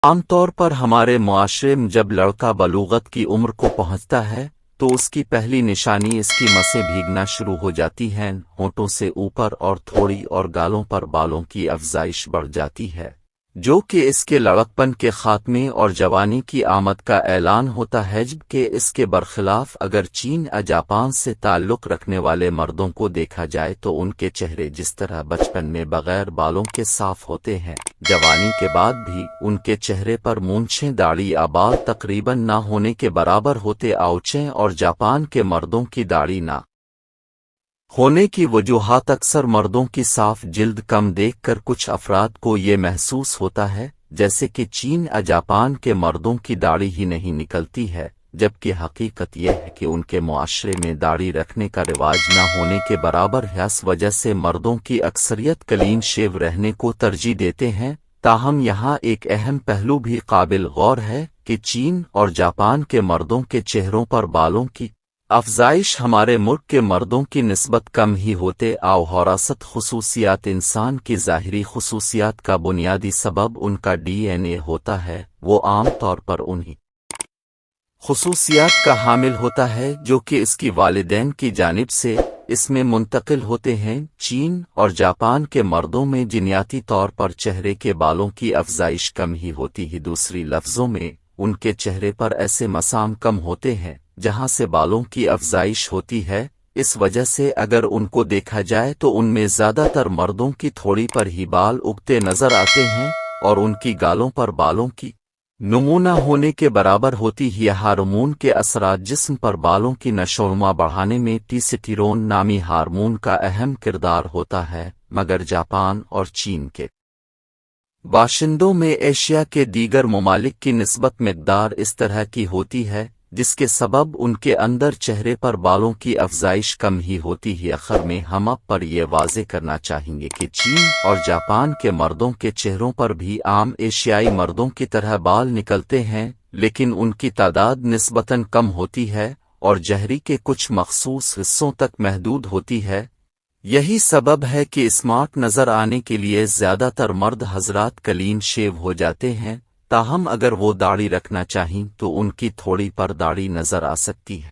عام طور پر ہمارے معاشرے میں جب لڑکا بلوغت کی عمر کو پہنچتا ہے تو اس کی پہلی نشانی اس کی مسیں بھیگنا شروع ہو جاتی ہیں، ہونٹوں سے اوپر اور تھوڑی اور گالوں پر بالوں کی افزائش بڑھ جاتی ہے، جو کہ اس کے لڑکپن کے خاتمے اور جوانی کی آمد کا اعلان ہوتا ہے، جبکہ اس کے برخلاف اگر چین یا جاپان سے تعلق رکھنے والے مردوں کو دیکھا جائے تو ان کے چہرے جس طرح بچپن میں بغیر بالوں کے صاف ہوتے ہیں، جوانی کے بعد بھی ان کے چہرے پر مونچھیں داڑھی یا بال تقریباً نہ ہونے کے برابر ہوتے آؤچیں، اور جاپان کے مردوں کی داڑھی نہ ہونے کی وجوہات اکثر مردوں کی صاف جلد کم دیکھ کر کچھ افراد کو یہ محسوس ہوتا ہے جیسے کہ چین یا جاپان کے مردوں کی داڑھی ہی نہیں نکلتی ہے، جبکہ حقیقت یہ ہے کہ ان کے معاشرے میں داڑھی رکھنے کا رواج نہ ہونے کے برابر ہے، اس وجہ سے مردوں کی اکثریت کلین شیو رہنے کو ترجیح دیتے ہیں۔ تاہم یہاں ایک اہم پہلو بھی قابل غور ہے کہ چین اور جاپان کے مردوں کے چہروں پر بالوں کی افزائش ہمارے ملک کے مردوں کی نسبت کم ہی ہوتے آو وراثت خصوصیات انسان کی ظاہری خصوصیات کا بنیادی سبب ان کا ڈی این اے ہوتا ہے، وہ عام طور پر انہی خصوصیات کا حامل ہوتا ہے جو کہ اس کی والدین کی جانب سے اس میں منتقل ہوتے ہیں۔ چین اور جاپان کے مردوں میں جینیاتی طور پر چہرے کے بالوں کی افزائش کم ہی ہوتی ہے، دوسری لفظوں میں ان کے چہرے پر ایسے مسام کم ہوتے ہیں جہاں سے بالوں کی افزائش ہوتی ہے، اس وجہ سے اگر ان کو دیکھا جائے تو ان میں زیادہ تر مردوں کی تھوڑی پر ہی بال اگتے نظر آتے ہیں، اور ان کی گالوں پر بالوں کی نمونہ ہونے کے برابر ہوتی ہے۔ یہ ہارمون کے اثرات جسم پر بالوں کی نشوونما بڑھانے میں ٹیسٹیرون نامی ہارمون کا اہم کردار ہوتا ہے، مگر جاپان اور چین کے باشندوں میں ایشیا کے دیگر ممالک کی نسبت مقدار اس طرح کی ہوتی ہے جس کے سبب ان کے اندر چہرے پر بالوں کی افزائش کم ہی ہوتی ہے۔ آخر میں ہم اب پر یہ واضح کرنا چاہیں گے کہ چین اور جاپان کے مردوں کے چہروں پر بھی عام ایشیائی مردوں کی طرح بال نکلتے ہیں، لیکن ان کی تعداد نسبتاً کم ہوتی ہے اور جہری کے کچھ مخصوص حصوں تک محدود ہوتی ہے۔ یہی سبب ہے کہ اسمارٹ نظر آنے کے لیے زیادہ تر مرد حضرات کلین شیو ہو جاتے ہیں، تاہم اگر وہ داڑھی رکھنا چاہیں تو ان کی تھوڑی پر داڑھی نظر آ سکتی ہے۔